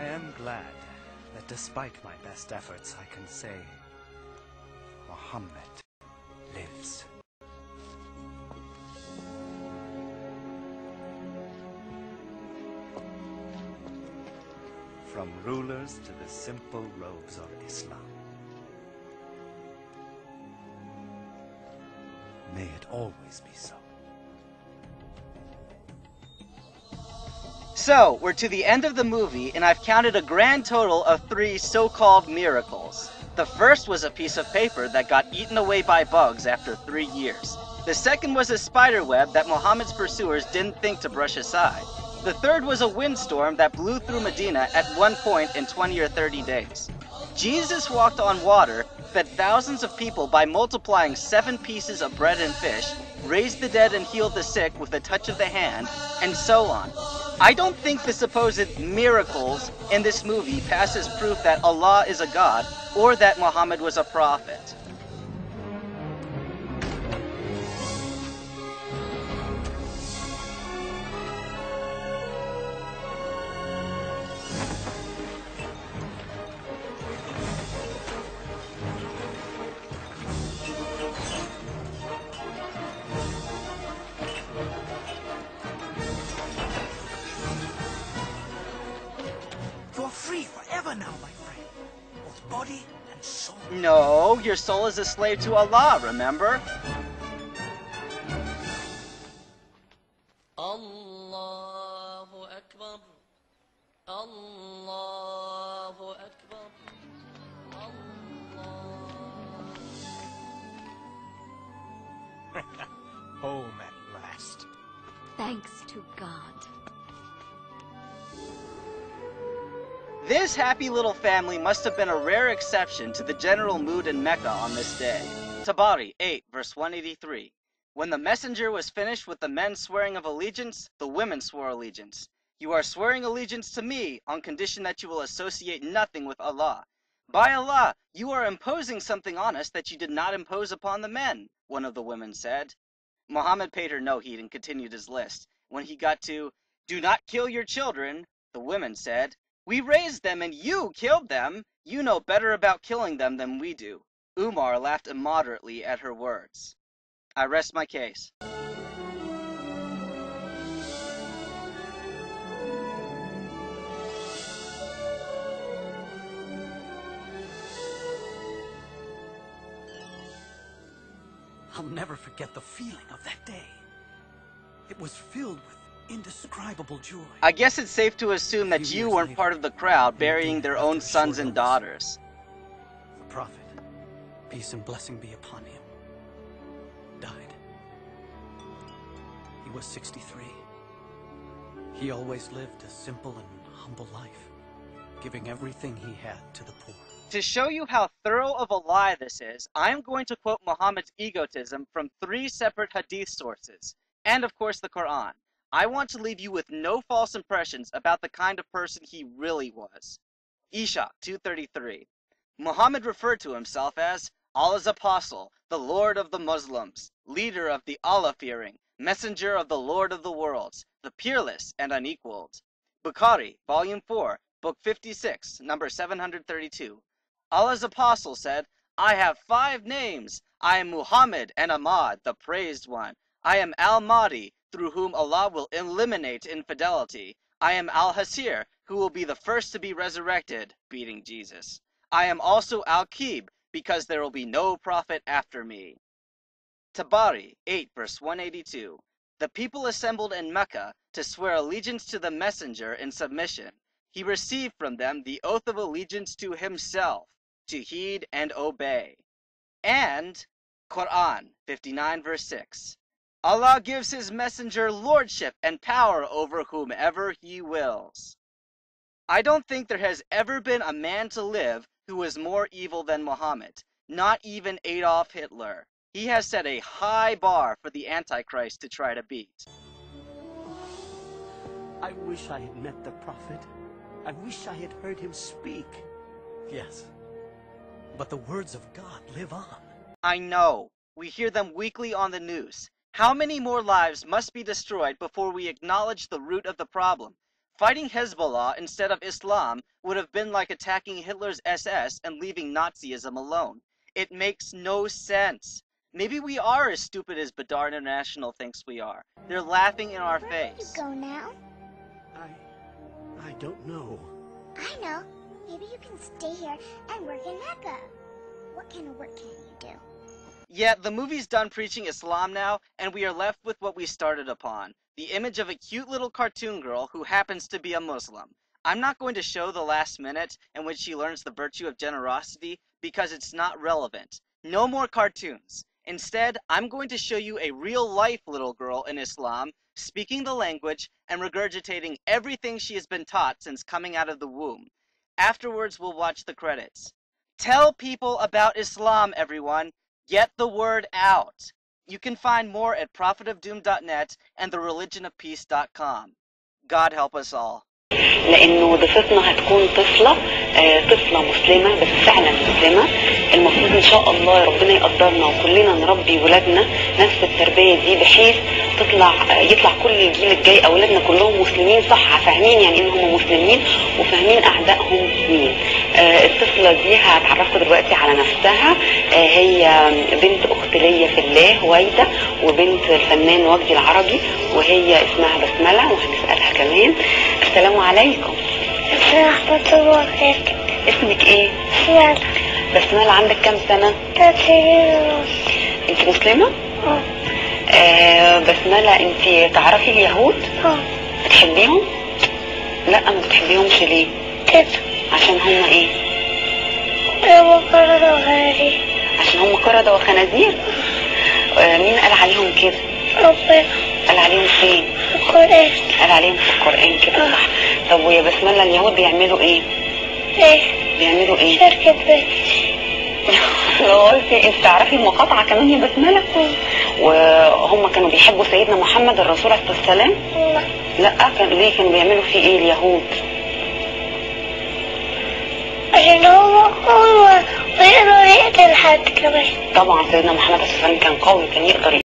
I am glad that despite my best efforts, I can say Muhammad lives. From rulers to the simple robes of Islam. May it always be so. So, we're to the end of the movie, and I've counted a grand total of 3 so-called miracles. The first was a piece of paper that got eaten away by bugs after 3 years. The second was a spider web that Muhammad's pursuers didn't think to brush aside. The third was a windstorm that blew through Medina at one point in 20 or 30 days. Jesus walked on water, fed thousands of people by multiplying 7 pieces of bread and fish, raised the dead and healed the sick with a touch of the hand, and so on. I don't think the supposed miracles in this movie pass as proof that Allah is a god or that Muhammad was a prophet. Free forever now, my friend. Both body and soul. No, your soul is a slave to Allah, remember? Allahu Akbar. Allahu Akbar. Allah. Home at last. Thanks to God. This happy little family must have been a rare exception to the general mood in Mecca on this day. Tabari 8, verse 183. When the messenger was finished with the men swearing of allegiance, the women swore allegiance. You are swearing allegiance to me on condition that you will associate nothing with Allah. By Allah, you are imposing something on us that you did not impose upon the men, one of the women said. Muhammad paid her no heed and continued his list. When he got to, do not kill your children, the women said, we raised them and you killed them. You know better about killing them than we do. Umar laughed immoderately at her words. I rest my case. I'll never forget the feeling of that day. It was filled with indescribable joy. I guess it's safe to assume that you weren't part of the crowd burying their own sons and daughters. The Prophet, peace and blessing be upon him, died. He was 63. He always lived a simple and humble life, giving everything he had to the poor. To show you how thorough of a lie this is, I am going to quote Muhammad's egotism from 3 separate hadith sources, and of course the Quran. I want to leave you with no false impressions about the kind of person he really was. Isha 2:33. Muhammad referred to himself as Allah's apostle, the Lord of the Muslims, leader of the Allah-fearing, messenger of the Lord of the worlds, the peerless and unequaled. Bukhari, Volume 4, Book 56, number 732. Allah's apostle said, I have 5 names. I am Muhammad and Ahmad, the praised one. I am Al-Mahdi, through whom Allah will eliminate infidelity. I am Al-Hasir, who will be the first to be resurrected, beating Jesus. I am also Al-Qib, because there will be no prophet after me. Tabari 8, verse 182. The people assembled in Mecca to swear allegiance to the messenger in submission. He received from them the oath of allegiance to himself, to heed and obey. And Quran 59, verse 6. Allah gives his messenger lordship and power over whomever he wills. I don't think there has ever been a man to live who was more evil than Muhammad, not even Adolf Hitler. He has set a high bar for the Antichrist to try to beat. I wish I had met the Prophet. I wish I had heard him speak. Yes, but the words of God live on. I know. We hear them weekly on the news. How many more lives must be destroyed before we acknowledge the root of the problem? Fighting Hezbollah instead of Islam would have been like attacking Hitler's SS and leaving Nazism alone. It makes no sense. Maybe we are as stupid as Badar International thinks we are. They're laughing in our face. Where do you go now? I don't know. I know. Maybe you can stay here and work in Mecca. What kind of work can you do? Yeah, the movie's done preaching Islam now, and we are left with what we started upon. The image of a cute little cartoon girl who happens to be a Muslim. I'm not going to show the last minute in which she learns the virtue of generosity because it's not relevant. No more cartoons. Instead, I'm going to show you a real-life little girl in Islam, speaking the language and regurgitating everything she has been taught since coming out of the womb. Afterwards, we'll watch the credits. Tell people about Islam, everyone. Get the word out. You can find more at prophetofdoom.net and thereligionofpeace.com. God help us all. لانه ضيفتنا هتكون طفله مسلمه بس فعلا مسلمه. المفروض ان شاء الله ربنا يقدرنا وكلنا نربي ولادنا نفس التربيه دي بحيث يطلع كل الجيل الجاي اولادنا كلهم مسلمين صح، فاهمين يعني ان هم مسلمين وفاهمين اعدائهم مين. الطفله دي هتعرفكم دلوقتي على نفسها. هي بنت اخت ليا في الله هويدا وبنت الفنان وجدي العربي، وهي اسمها بسمله وهنسالها كمان. السلام عليكم. ورحمة الله وبركاته. اسمك ايه؟ يلا. بسمله عندك كام سنه؟ 3 سنين. انت مسلمه؟ بسمله انت تعرفي اليهود؟ بتحبيهم؟ لا ما بتحبيهمش ليه؟ كده. عشان هم ايه؟ هم قردة وخنازير. عشان هم قردة وخنازير؟ مين قال عليهم كده؟ ربنا. قال عليهم فين؟ في القرآن. قال عليهم في القرآن كده صح. طب ويا بسمله اليهود بيعملوا ايه؟ ايه؟ بيعملوا ايه؟ شركة بيت. لو قلتي انت تعرفي المقاطعة كمان يا بسمله؟ وهم كانوا بيحبوا سيدنا محمد الرسول عليه الصلاة والسلام؟ لا ليه كانوا بيعملوا فيه ايه اليهود؟ عشان هو ويقدر يقتل حد كمان. طبعا سيدنا محمد صلى الله عليه وسلم كان قوي، كان يقدر